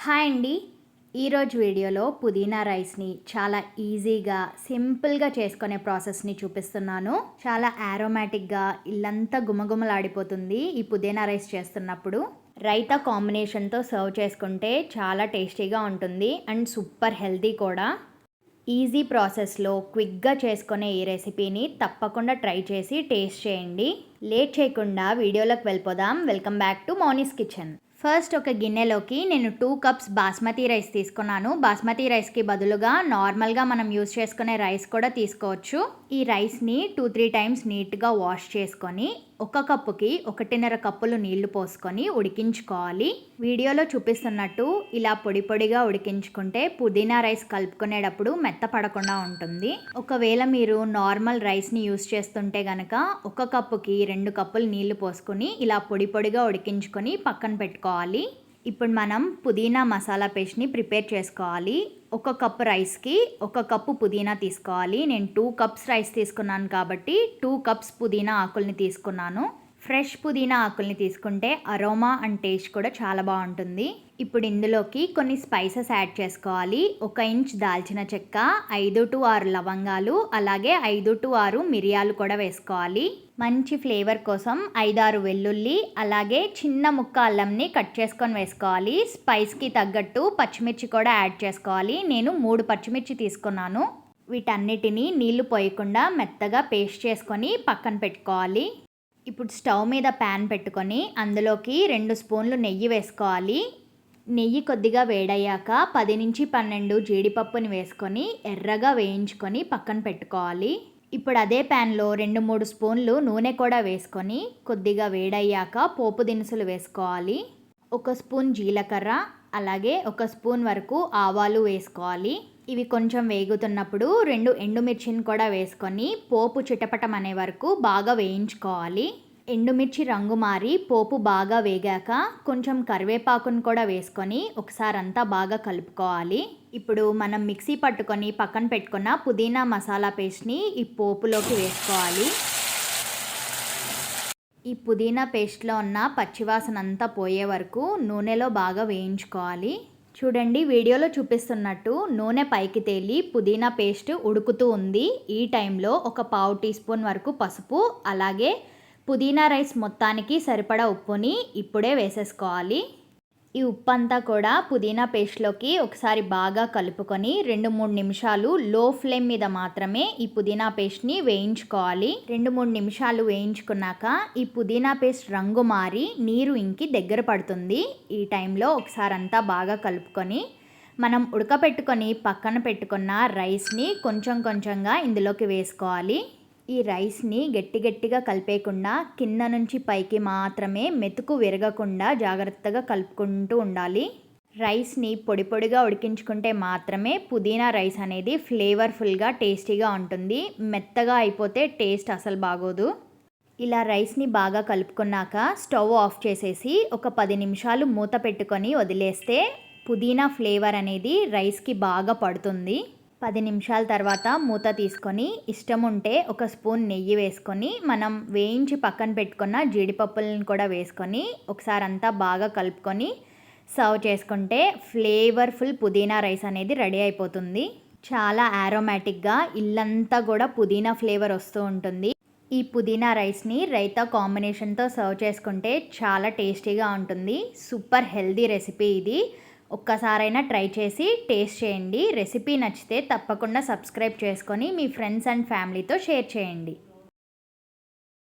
Hi అండి. ఈరోజు వీడియోలో పుదీనా రైస్ని చాలా ఈజీగా సింపుల్గా చేసుకునే ప్రాసెస్ని చూపిస్తున్నాను. చాలా ఆరోమాటిక్గా ఇల్లంతా గుమగుమలాడిపోతుంది ఈ పుదీనా రైస్ చేస్తున్నప్పుడు. రైతా కాంబినేషన్తో సర్వ్ చేసుకుంటే చాలా టేస్టీగా ఉంటుంది అండ్ సూపర్ హెల్తీ కూడా. ఈజీ ప్రాసెస్లో క్విక్గా చేసుకునే ఈ రెసిపీని తప్పకుండా ట్రై చేసి టేస్ట్ చేయండి. లేట్ చేయకుండా వీడియోలోకి వెళ్ళిపోదాం. Welcome back to Mouni's kitchen. First ఒక గిన్నెలోకి నేను 2 కప్స్ బాస్మతి రైస్ తీసుకున్నాను. బాస్మతి రైస్కి బదులుగా నార్మల్గా మనం యూస్ చేసుకునే రైస్ కూడా తీసుకోవచ్చు. ఈ రైస్ని 2-3 టైమ్స్ నీట్గా వాష్ చేసుకొని 1 కప్పుకి 1.5 కప్పులు నీళ్లు పోసుకొని ఉడికించుకోవాలి. వీడియోలో చూపిస్తున్నట్టు ఇలా పొడి పొడిగా ఉడికించుకుంటే పుదీనా రైస్ కలుపుకునేటప్పుడు మెత్తపడకుండా ఉంటుంది. ఒకవేళ మీరు నార్మల్ రైస్ని యూస్ చేస్తుంటే గనక 1 కప్పుకి 2 కప్పులు నీళ్లు పోసుకొని ఇలా పొడి పొడిగా ఉడికించుకొని పక్కన పెట్టుకోవాలి. ఇప్పుడు మనం పుదీనా మసాలా పేస్ట్ని ప్రిపేర్ చేసుకోవాలి. 1 కప్పు రైస్కి 1 కప్పు పుదీనా తీసుకోవాలి. నేను 2 కప్స్ రైస్ తీసుకున్నాను కాబట్టి 2 కప్స్ పుదీనా ఆకుల్ని తీసుకున్నాను. ఫ్రెష్ పుదీనా ఆకుల్ని తీసుకుంటే అరోమా అండ్ టేస్ట్ కూడా చాలా బాగుంటుంది. ఇప్పుడు ఇందులోకి కొన్ని స్పైసెస్ యాడ్ చేసుకోవాలి. 1 ఇంచ్ దాల్చిన చెక్క, 5-6 లవంగాలు, అలాగే 5-6 మిరియాలు కూడా వేసుకోవాలి. మంచి ఫ్లేవర్ కోసం 5-6 వెల్లుల్లి, అలాగే చిన్న ముక్క అల్లంని కట్ చేసుకొని వేసుకోవాలి. స్పైస్కి తగ్గట్టు పచ్చిమిర్చి కూడా యాడ్ చేసుకోవాలి. నేను 3 పచ్చిమిర్చి తీసుకున్నాను. వీటన్నిటిని నీళ్లు పోయకుండా మెత్తగా పేస్ట్ చేసుకొని పక్కన పెట్టుకోవాలి. ఇప్పుడు స్టవ్ మీద ప్యాన్ పెట్టుకొని అందులోకి 2 స్పూన్లు నెయ్యి వేసుకోవాలి. నెయ్యి కొద్దిగా వేడయ్యాక 10-12 జీడిపప్పుని వేసుకొని ఎర్రగా వేయించుకొని పక్కన పెట్టుకోవాలి. ఇప్పుడు అదే ప్యాన్లో 2-3 స్పూన్లు నూనె కూడా వేసుకొని కొద్దిగా వేడయ్యాక పోపు దినుసులు వేసుకోవాలి. 1 స్పూన్ జీలకర్ర, అలాగే 1 స్పూన్ వరకు ఆవాలు వేసుకోవాలి. ఇవి కొంచెం వేగుతున్నప్పుడు 2 ఎండుమిర్చిని కూడా వేసుకొని పోపు చిటపటం అనే వరకు బాగా వేయించుకోవాలి. ఎండుమిర్చి రంగు మారి పోపు బాగా వేగాక కొంచెం కరివేపాకును కూడా వేసుకొని ఒకసారి అంతా బాగా కలుపుకోవాలి. ఇప్పుడు మనం మిక్సీ పట్టుకొని పక్కన పెట్టుకున్న పుదీనా మసాలా పేస్ట్ని ఈ పోపులోకి వేసుకోవాలి. ఈ పుదీనా పేస్ట్లో ఉన్న పచ్చివాసన అంతా పోయే వరకు నూనెలో బాగా వేయించుకోవాలి. చూడండి, వీడియోలో చూపిస్తున్నట్టు నూనె పైకి తేలి పుదీనా పేస్ట్ ఉడుకుతూ ఉంది. ఈ టైంలో 1 పావు టీ స్పూన్ వరకు పసుపు, అలాగే పుదీనా రైస్ మొత్తానికి సరిపడా ఉప్పుని ఇప్పుడే వేసేసుకోవాలి. ఈ ఉప్పు అంతా కూడా పుదీనా పేస్ట్లోకి ఒకసారి బాగా కలుపుకొని 2-3 నిమిషాలు లో ఫ్లేమ్ మీద మాత్రమే ఈ పుదీనా పేస్ట్ని వేయించుకోవాలి. 2-3 నిమిషాలు వేయించుకున్నాక ఈ పుదీనా పేస్ట్ రంగు మారి నీరు ఇంకి దగ్గర పడుతుంది. ఈ టైంలో ఒకసారి అంతా బాగా కలుపుకొని మనం ఉడకపెట్టుకొని పక్కన పెట్టుకున్న రైస్ని కొంచెం కొంచెంగా ఇందులోకి వేసుకోవాలి. ఈ రైస్ని గట్టిగా కలిపేయకుండా కింద నుంచి పైకి మాత్రమే మెతుకు విరగకుండా జాగ్రత్తగా కలుపుకుంటూ ఉండాలి. రైస్ని పొడి పొడిగా ఉడికించుకుంటే మాత్రమే పుదీనా రైస్ అనేది ఫ్లేవర్ఫుల్గా టేస్టీగా ఉంటుంది. మెత్తగా అయిపోతే టేస్ట్ అసలు బాగోదు. ఇలా రైస్ని బాగా కలుపుకున్నాక స్టవ్ ఆఫ్ చేసేసి ఒక 10 నిమిషాలు మూత పెట్టుకొని వదిలేస్తే పుదీనా ఫ్లేవర్ అనేది రైస్కి బాగా పడుతుంది. 10 నిమిషాల తర్వాత మూత తీసుకొని ఇష్టం ఉంటే 1 స్పూన్ నెయ్యి వేసుకొని మనం వేయించి పక్కన పెట్టుకున్న జీడిపప్పులను కూడా వేసుకొని ఒకసారి అంతా బాగా కలుపుకొని సర్వ్ చేసుకుంటే ఫ్లేవర్ఫుల్ పుదీనా రైస్ అనేది రెడీ అయిపోతుంది. చాలా ఆరోమాటిక్గా ఇల్లంతా కూడా పుదీనా ఫ్లేవర్ వస్తూ ఉంటుంది. ఈ పుదీనా రైస్ని రైతా కాంబినేషన్తో సర్వ్ చేసుకుంటే చాలా టేస్టీగా ఉంటుంది. సూపర్ హెల్దీ రెసిపీ ఇది. ఒక్కసారైనా ట్రై చేసి టేస్ట్ చేయండి. రెసిపీ నచ్చితే తప్పకుండా సబ్స్క్రైబ్ చేసుకొని మీ ఫ్రెండ్స్ అండ్ ఫ్యామిలీతో షేర్ చేయండి.